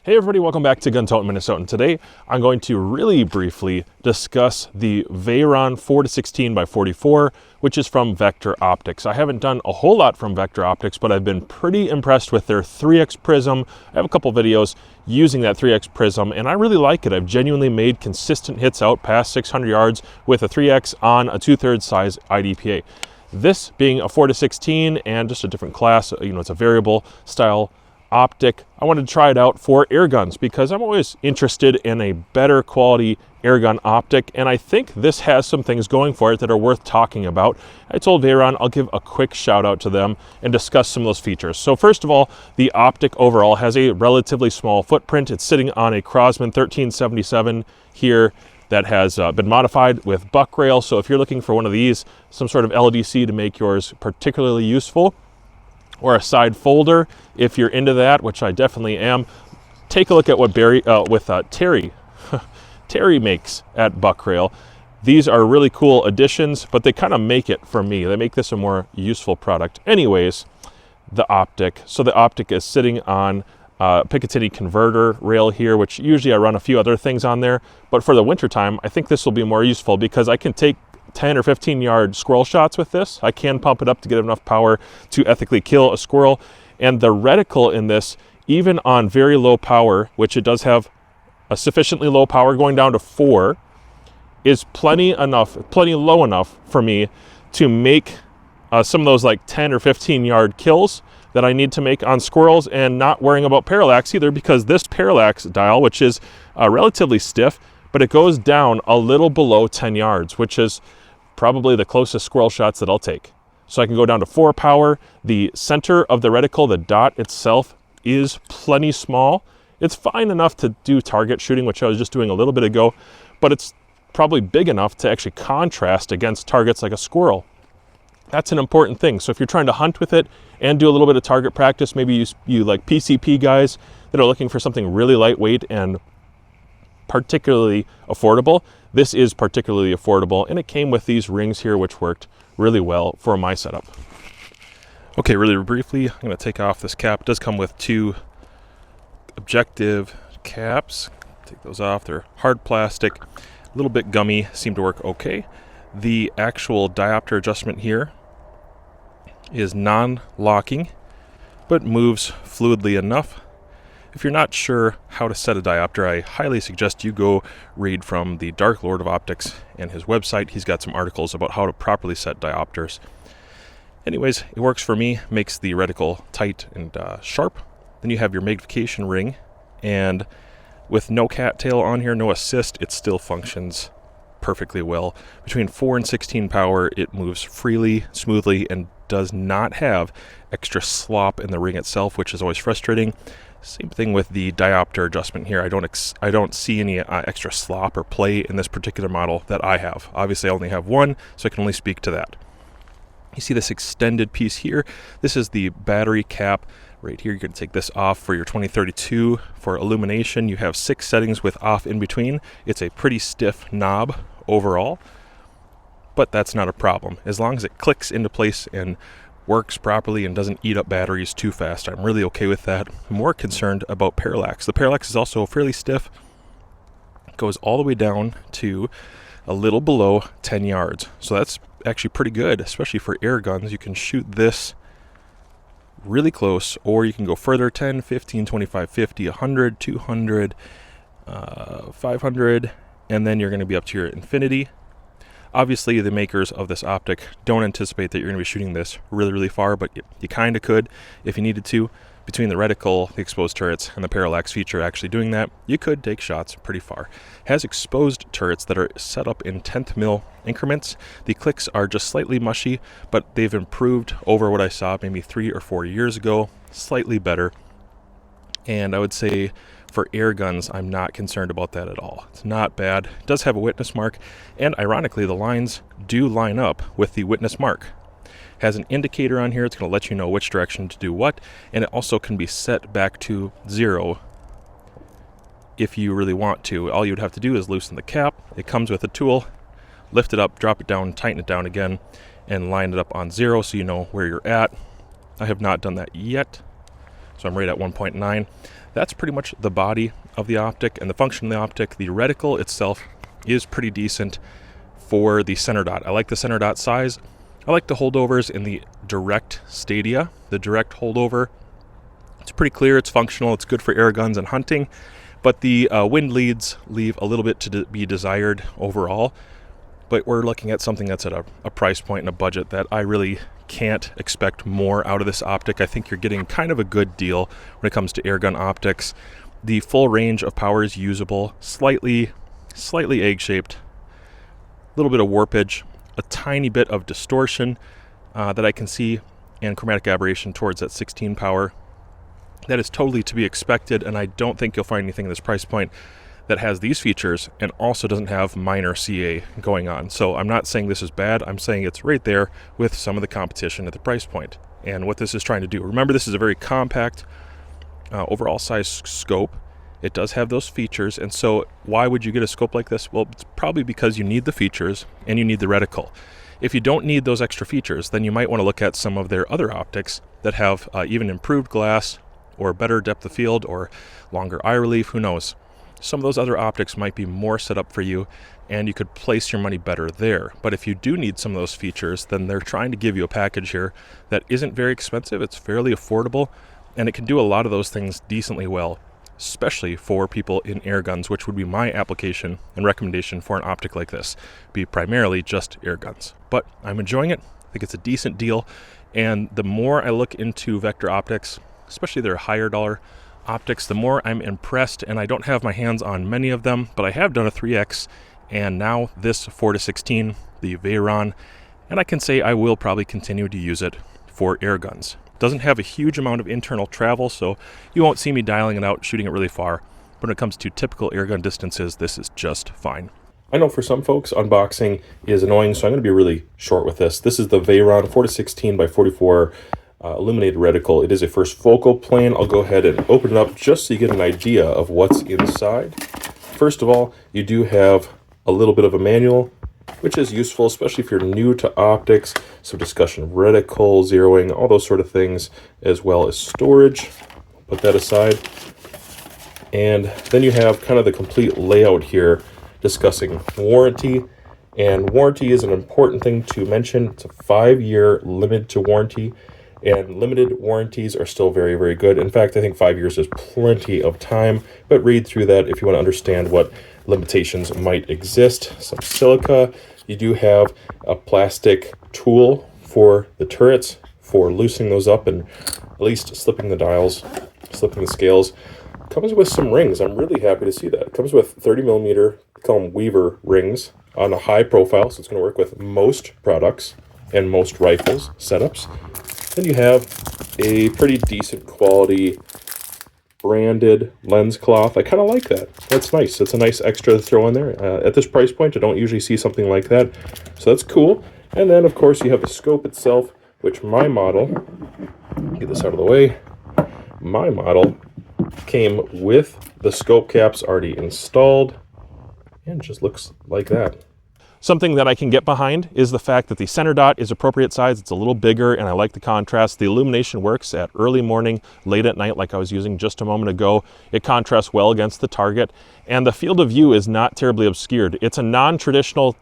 Hey everybody, welcome back to Gun Tote Minnesota. Today I'm going to really briefly discuss the Veyron 4-16x44, which is from Vector Optics. I haven't done a whole lot from Vector Optics, but I've been pretty impressed with their 3X prism. I have a couple videos using that 3X prism, and I really like it. I've genuinely made consistent hits out past 600 yards with a 3X on a 2/3 size IDPA. This being a 4-16 and just a different class, it's a variable style optic. I wanted to try it out for air guns because I'm always interested in a better quality air gun optic, and I think this has some things going for it that are worth talking about. I told Veyron I'll give a quick shout out to them and discuss some of those features. So first of all, the optic overall has a relatively small footprint. It's sitting on a Crosman 1377 here that has been modified with buck rail. So if you're looking for one of these, some sort of LDC to make yours particularly useful, or a side folder, if you're into that, which I definitely am, take a look at what Terry makes at buck rail. These are really cool additions, but they kind of make it for me. They make this a more useful product. Anyways, the optic. So the optic is sitting on Picatinny converter rail here, which usually I run a few other things on there, but for the wintertime, I think this will be more useful because I can take 10 or 15 yard squirrel shots with this. I can pump it up to get enough power to ethically kill a squirrel. And the reticle in this, even on very low power, which it does have a sufficiently low power going down to 4, is plenty low enough for me to make some of those like 10 or 15 yard kills that I need to make on squirrels, and not worrying about parallax either, because this parallax dial, which is relatively stiff, but it goes down a little below 10 yards, which is probably the closest squirrel shots that I'll take. So I can go down to 4 power. The center of the reticle, the dot itself, is plenty small. It's fine enough to do target shooting, which I was just doing a little bit ago, but it's probably big enough to actually contrast against targets like a squirrel. That's an important thing. So if you're trying to hunt with it and do a little bit of target practice, maybe you like PCP guys that are looking for something really lightweight and particularly affordable, this is particularly affordable, and it came with these rings here, which worked really well for my setup. Okay, really briefly, I'm going to take off this cap. It does come with 2 objective caps. Take those off. They're hard plastic, a little bit gummy, seem to work okay. The actual diopter adjustment here is non-locking, but moves fluidly enough. If you're not sure how to set a diopter, I highly suggest you go read from the Dark Lord of Optics and his website. He's got some articles about how to properly set diopters. Anyways, it works for me, makes the reticle tight and sharp. Then you have your magnification ring, and with no cattail on here, no assist, it still functions perfectly well. Between 4 and 16 power, it moves freely, smoothly, and does not have extra slop in the ring itself, which is always frustrating. Same thing with the diopter adjustment here. I don't see any extra slop or play in this particular model that I have. Obviously, I only have one, so I can only speak to that. You see this extended piece here. This is the battery cap right here. You're going to take this off for your 2032. For illumination, you have 6 settings with off in between. It's a pretty stiff knob overall, but that's not a problem. As long as it clicks into place and works properly and doesn't eat up batteries too fast, I'm really okay with that. I'm more concerned about parallax. The parallax is also fairly stiff. It goes all the way down to a little below 10 yards. So that's actually pretty good, especially for air guns. You can shoot this really close, or you can go further, 10, 15, 25, 50, 100, 200, 500, and then you're going to be up to your infinity. Obviously, the makers of this optic don't anticipate that you're going to be shooting this really, really far, but you kind of could if you needed to. Between the reticle, the exposed turrets, and the parallax feature actually doing that, you could take shots pretty far. It has exposed turrets that are set up in 10th mil increments. The clicks are just slightly mushy, but they've improved over what I saw maybe 3 or 4 years ago, slightly better. And I would say for air guns, I'm not concerned about that at all. It's not bad. It does have a witness mark, and ironically, the lines do line up with the witness mark. It has an indicator on here. It's going to let you know which direction to do what, and it also can be set back to 0 if you really want to. All you would have to do is loosen the cap. It comes with a tool. Lift it up, drop it down, tighten it down again, and line it up on 0 so you know where you're at. I have not done that yet. so I'm right at 1.9. That's pretty much the body of the optic and the function of the optic. The reticle itself is pretty decent for the center dot. I like the center dot size. I like the holdovers in the direct stadia. The direct holdover, it's pretty clear, it's functional, it's good for air guns and hunting, but the wind leads leave a little bit to be desired overall. But we're looking at something that's at a price point and a budget that I really can't expect more out of this optic. I think you're getting kind of a good deal when it comes to airgun optics. The full range of power is usable, slightly egg-shaped, a little bit of warpage, a tiny bit of distortion that I can see, and chromatic aberration towards that 16 power. That is totally to be expected, and I don't think you'll find anything at this price point that has these features and also doesn't have minor CA going on. So I'm not saying this is bad, I'm saying it's right there with some of the competition at the price point and what this is trying to do. Remember, this is a very compact overall size scope. It does have those features, and so why would you get a scope like this? Well, it's probably because you need the features and you need the reticle. If you don't need those extra features, then you might want to look at some of their other optics that have even improved glass or better depth of field or longer eye relief, who knows. Some of those other optics might be more set up for you, and you could place your money better there. But if you do need some of those features, then they're trying to give you a package here that isn't very expensive, it's fairly affordable, and it can do a lot of those things decently well, especially for people in air guns, which would be my application and recommendation for an optic like this, be primarily just air guns. But I'm enjoying it, I think it's a decent deal, and the more I look into Vector optics, especially their higher dollar optics, the more I'm impressed, and I don't have my hands on many of them, but I have done a 3X and now this 4-16, the Veyron, and I can say I will probably continue to use it for air guns. Doesn't have a huge amount of internal travel, so you won't see me dialing it out, shooting it really far, but when it comes to typical air gun distances, this is just fine. I know for some folks, unboxing is annoying, so I'm going to be really short with this. This is the Veyron 4-16 by 44 illuminated reticle. It is a first focal plane. I'll go ahead and open it up just so you get an idea of what's inside. First of all, you do have a little bit of a manual, which is useful, especially if you're new to optics. Some discussion of reticle, zeroing, all those sort of things, as well as storage. Put that aside. And then you have kind of the complete layout here discussing warranty. And warranty is an important thing to mention. It's a 5-year limited to warranty. And limited warranties are still very, very good. In fact, I think 5 years is plenty of time, but read through that if you want to understand what limitations might exist. Some silica. You do have a plastic tool for the turrets for loosening those up and at least slipping the dials, slipping the scales. Comes with some rings. I'm really happy to see that. It comes with 30 millimeter, we call them Weaver rings on a high profile, so it's going to work with most products and most rifles setups. Then you have a pretty decent quality branded lens cloth. I kind of like that. That's nice. It's a nice extra to throw in there. At this price point, I don't usually see something like that. So that's cool. And then, of course, you have the scope itself, which my model, get this out of the way, my model came with the scope caps already installed, and it just looks like that. Something that I can get behind is the fact that the center dot is appropriate size. It's a little bigger, and I like the contrast. The illumination works at early morning, late at night, like I was using just a moment ago. It contrasts well against the target, and the field of view is not terribly obscured. It's a non-traditional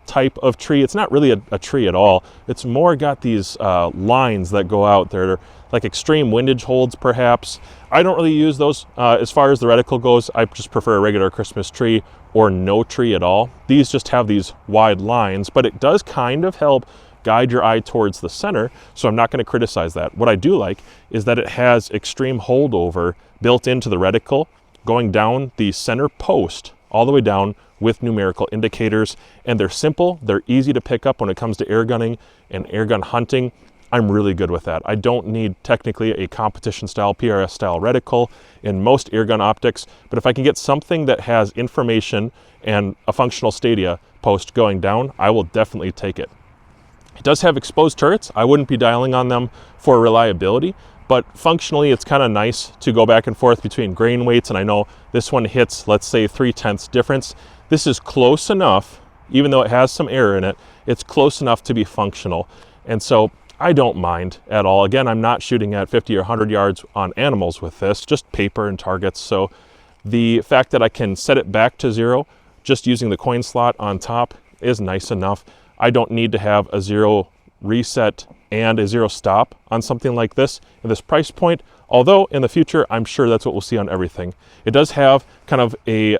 type of tree. It's not really a tree at all. It's more got these lines that go out there, like extreme windage holds, perhaps. I don't really use those. As far as the reticle goes, I just prefer a regular Christmas tree or no tree at all. These just have these wide lines, but it does kind of help guide your eye towards the center, so I'm not going to criticize that. What I do like is that it has extreme holdover built into the reticle, going down the center post all the way down with numerical indicators, and they're simple, they're easy to pick up when it comes to air gunning and air gun hunting. I'm really good with that. I don't need technically a competition style, PRS style reticle in most airgun optics, but if I can get something that has information and a functional stadia post going down, I will definitely take it. It does have exposed turrets. I wouldn't be dialing on them for reliability, but functionally it's kind of nice to go back and forth between grain weights, and I know this one hits, let's say, 3/10 difference. This is close enough, even though it has some error in it, it's close enough to be functional. And so I don't mind at all. Again, I'm not shooting at 50 or 100 yards on animals with this, just paper and targets. So the fact that I can set it back to 0 just using the coin slot on top is nice enough. I don't need to have a 0 reset and a 0 stop on something like this at this price point, although in the future I'm sure that's what we'll see on everything. It does have kind of a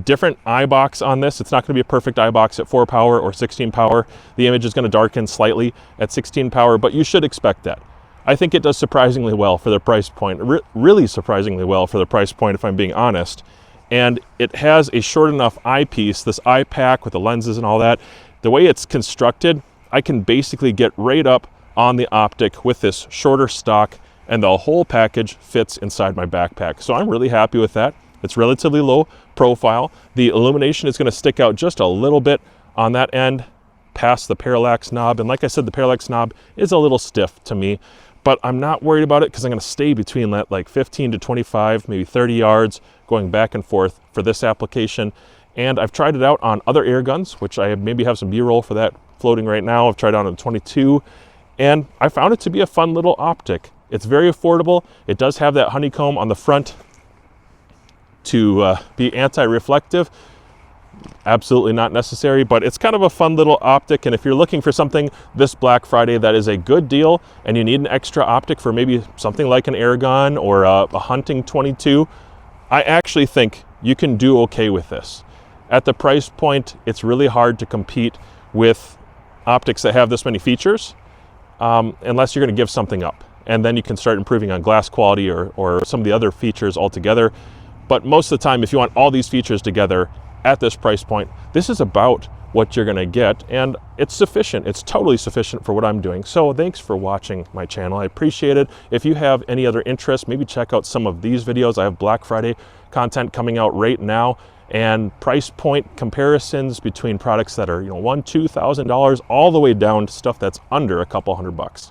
different eye box on this. It's not going to be a perfect eye box at 4 power or 16 power. The image is going to darken slightly at 16 power, but you should expect that. I think it does surprisingly well for the price point, really surprisingly well for the price point, if I'm being honest. And it has a short enough eyepiece, this eye pack with the lenses and all that. The way it's constructed, I can basically get right up on the Optic with this shorter stock, and the whole package fits inside my backpack. So I'm really happy with that. It's relatively low profile. The illumination is going to stick out just a little bit on that end past the parallax knob. And like I said, the parallax knob is a little stiff to me, but I'm not worried about it because I'm going to stay between that like 15 to 25, maybe 30 yards going back and forth for this application. And I've tried it out on other air guns, which I maybe have some B-roll for that floating right now. I've tried it on a 22, and I found it to be a fun little optic. It's very affordable. It does have that honeycomb on the front to be anti-reflective. Absolutely not necessary, but it's kind of a fun little optic. And if you're looking for something this Black Friday that is a good deal and you need an extra optic for maybe something like an air gun or a hunting 22, I actually think you can do okay with this. At the price point, it's really hard to compete with optics that have this many features, unless you're going to give something up. And then you can start improving on glass quality or some of the other features altogether. But most of the time, if you want all these features together at this price point, this is about what you're going to get, and it's sufficient. It's totally sufficient for what I'm doing. So thanks for watching my channel. I appreciate it. If you have any other interest, maybe check out some of these videos. I have Black Friday content coming out right now, and price point comparisons between products that are $1,000, $2,000 all the way down to stuff that's under a couple $100.